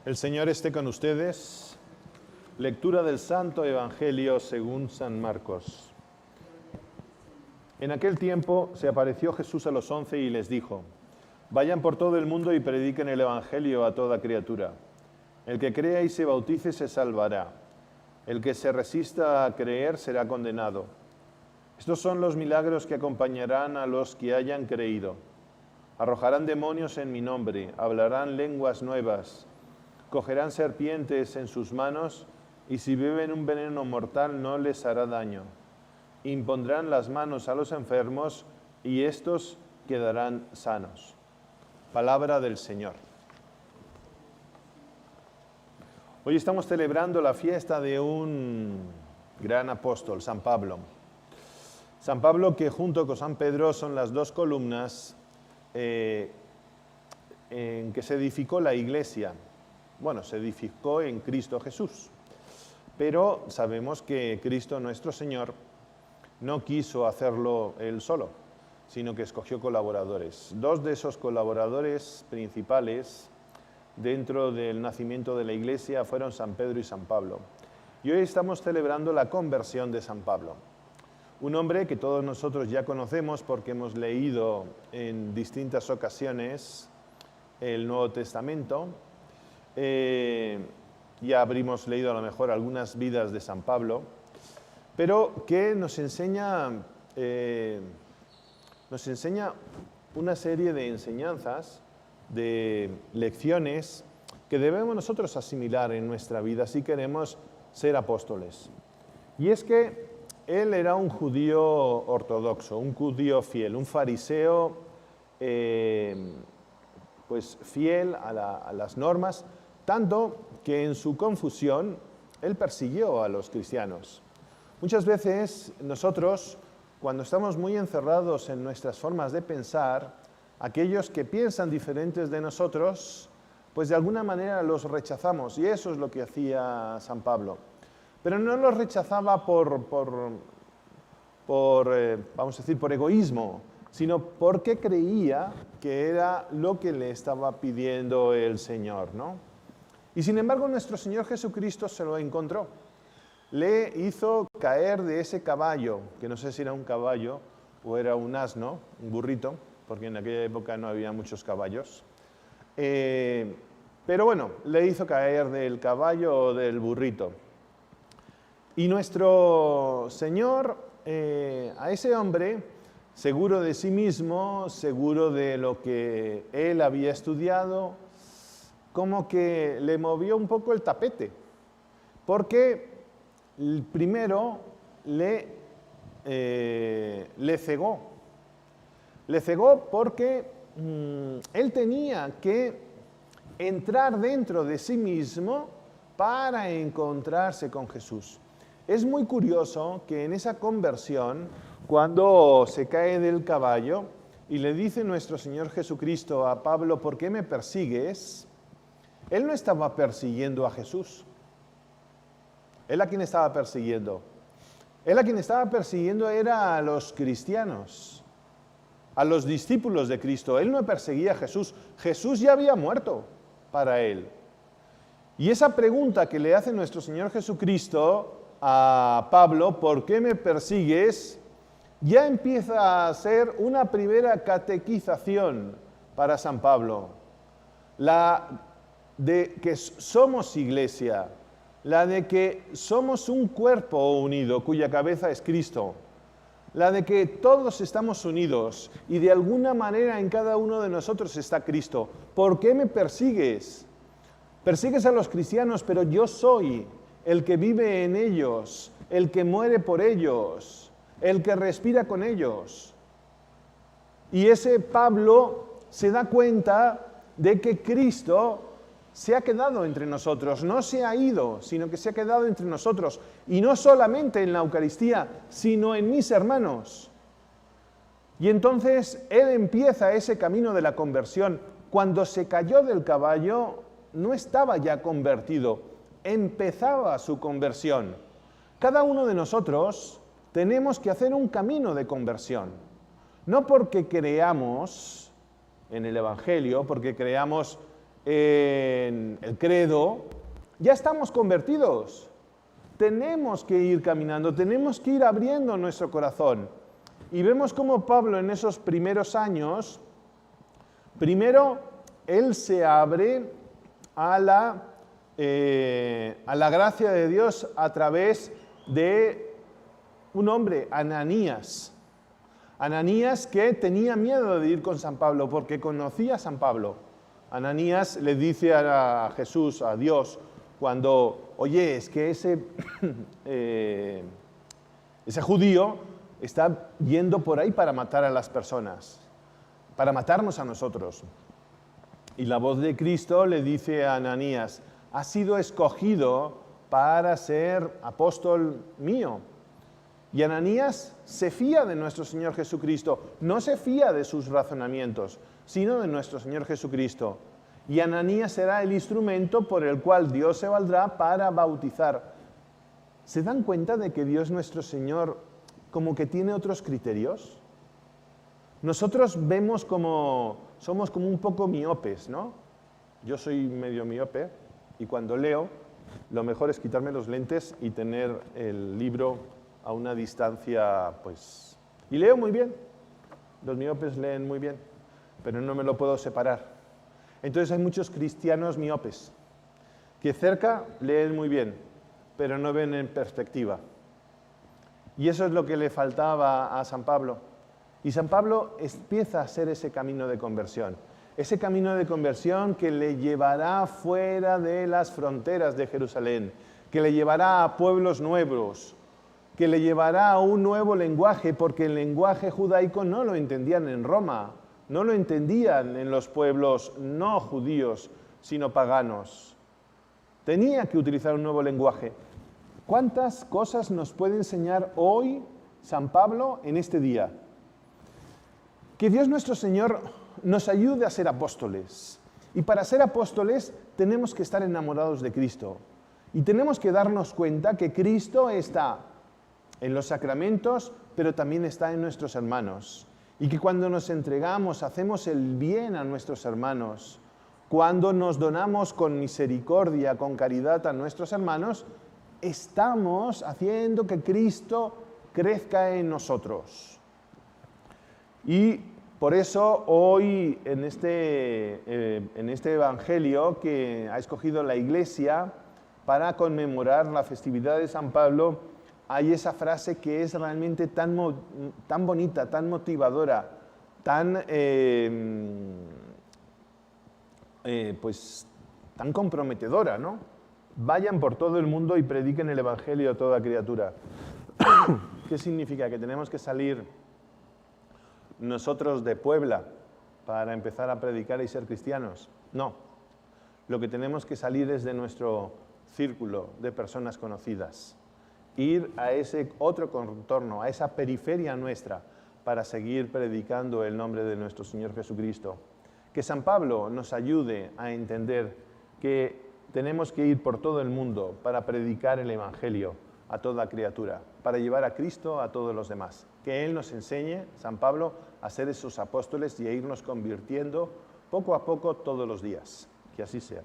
El Señor esté con ustedes. Lectura del Santo Evangelio según San Marcos. En aquel tiempo se apareció Jesús a los 11 y les dijo: Vayan por todo el mundo y prediquen el Evangelio a toda criatura. El que crea y se bautice se salvará. El que se resista a creer será condenado. Estos son los milagros que acompañarán a los que hayan creído. Arrojarán demonios en mi nombre, hablarán lenguas nuevas, cogerán serpientes en sus manos y si beben un veneno mortal no les hará daño. Impondrán las manos a los enfermos y estos quedarán sanos. Palabra del Señor. Hoy estamos celebrando la fiesta de un gran apóstol, San Pablo. San Pablo, que junto con San Pedro son las dos columnas en que se edificó la Iglesia. Bueno, se edificó en Cristo Jesús, pero sabemos que Cristo nuestro Señor no quiso hacerlo él solo, sino que escogió colaboradores. Dos de esos colaboradores principales dentro del nacimiento de la Iglesia fueron San Pedro y San Pablo. Y hoy estamos celebrando la conversión de San Pablo. Un hombre que todos nosotros ya conocemos porque hemos leído en distintas ocasiones el Nuevo Testamento. Ya habríamos leído a lo mejor algunas vidas de San Pablo, pero que nos enseña una serie de enseñanzas, de lecciones que debemos nosotros asimilar en nuestra vida si queremos ser apóstoles. Y es que él era un judío ortodoxo, un judío fiel, un fariseo pues fiel a las normas, tanto que en su confusión él persiguió a los cristianos. Muchas veces nosotros, cuando estamos muy encerrados en nuestras formas de pensar, aquellos que piensan diferentes de nosotros, pues de alguna manera los rechazamos, y eso es lo que hacía San Pablo. Pero no los rechazaba vamos a decir, por egoísmo, sino porque creía que era lo que le estaba pidiendo el Señor, ¿no? Y sin embargo, nuestro Señor Jesucristo se lo encontró. Le hizo caer de ese caballo, que no sé si era un caballo o era un asno, un burrito, porque en aquella época no había muchos caballos. Pero bueno, le hizo caer del caballo o del burrito. Y nuestro Señor, a ese hombre, seguro de sí mismo, seguro de lo que él había estudiado, como que le movió un poco el tapete, porque primero le cegó. Le cegó porque él tenía que entrar dentro de sí mismo para encontrarse con Jesús. Es muy curioso que en esa conversión, cuando se cae del caballo y le dice nuestro Señor Jesucristo a Pablo: ¿por qué me persigues?, él no estaba persiguiendo a Jesús. ¿Él a quién estaba persiguiendo? Él a quien estaba persiguiendo era a los cristianos, a los discípulos de Cristo. Él no perseguía a Jesús. Jesús ya había muerto para él. Y esa pregunta que le hace nuestro Señor Jesucristo a Pablo: ¿por qué me persigues?, ya empieza a ser una primera catequización para San Pablo. La de que somos iglesia, la de que somos un cuerpo unido cuya cabeza es Cristo, la de que todos estamos unidos y de alguna manera en cada uno de nosotros está Cristo. ¿Por qué me persigues? Persigues a los cristianos, pero yo soy el que vive en ellos, el que muere por ellos, el que respira con ellos. Y ese Pablo se da cuenta de que Cristo se ha quedado entre nosotros, no se ha ido, sino que se ha quedado entre nosotros. Y no solamente en la Eucaristía, sino en mis hermanos. Y entonces él empieza ese camino de la conversión. Cuando se cayó del caballo, no estaba ya convertido, empezaba su conversión. Cada uno de nosotros tenemos que hacer un camino de conversión. No porque creamos en el Evangelio, porque creamos en el credo, ya estamos convertidos. Tenemos que ir caminando, tenemos que ir abriendo nuestro corazón. Y vemos cómo Pablo en esos primeros años, primero, él se abre a la gracia de Dios a través de un hombre, Ananías. Ananías que tenía miedo de ir con San Pablo porque conocía a San Pablo. Ananías le dice a Jesús, a Dios, cuando, oye, es que ese judío está yendo por ahí para matar a las personas, para matarnos a nosotros. Y la voz de Cristo le dice a Ananías, has sido escogido para ser apóstol mío. Y Ananías se fía de nuestro Señor Jesucristo, no se fía de sus razonamientos, sino de nuestro Señor Jesucristo. Y Ananías será el instrumento por el cual Dios se valdrá para bautizar. ¿Se dan cuenta de que Dios nuestro Señor como que tiene otros criterios? Nosotros vemos somos como un poco miopes, ¿no? Yo soy medio miope y cuando leo, lo mejor es quitarme los lentes y tener el libro a una distancia, pues... Y leo muy bien. Los miopes leen muy bien, pero no me lo puedo separar. Entonces hay muchos cristianos miopes que cerca leen muy bien, pero no ven en perspectiva. Y eso es lo que le faltaba a San Pablo. Y San Pablo empieza a hacer ese camino de conversión. Ese camino de conversión que le llevará fuera de las fronteras de Jerusalén, que le llevará a pueblos nuevos, que le llevará a un nuevo lenguaje, porque el lenguaje judaico no lo entendían en Roma, no lo entendían en los pueblos no judíos, sino paganos. Tenía que utilizar un nuevo lenguaje. ¿Cuántas cosas nos puede enseñar hoy San Pablo en este día? Que Dios nuestro Señor nos ayude a ser apóstoles. Y para ser apóstoles tenemos que estar enamorados de Cristo. Y tenemos que darnos cuenta que Cristo está en los sacramentos, pero también está en nuestros hermanos. Y que cuando nos entregamos, hacemos el bien a nuestros hermanos, cuando nos donamos con misericordia, con caridad a nuestros hermanos, estamos haciendo que Cristo crezca en nosotros. Y por eso hoy en este Evangelio que ha escogido la Iglesia para conmemorar la festividad de San Pablo, hay esa frase que es realmente tan bonita, tan motivadora, tan comprometedora, ¿no? Vayan por todo el mundo y prediquen el Evangelio a toda criatura. ¿Qué significa? ¿Que tenemos que salir nosotros de Puebla para empezar a predicar y ser cristianos? No. Lo que tenemos que salir es de nuestro círculo de personas conocidas. Ir a ese otro contorno, a esa periferia nuestra, para seguir predicando el nombre de nuestro Señor Jesucristo. Que San Pablo nos ayude a entender que tenemos que ir por todo el mundo para predicar el Evangelio a toda criatura, para llevar a Cristo a todos los demás. Que Él nos enseñe, San Pablo, a ser esos apóstoles y a irnos convirtiendo poco a poco todos los días. Que así sea.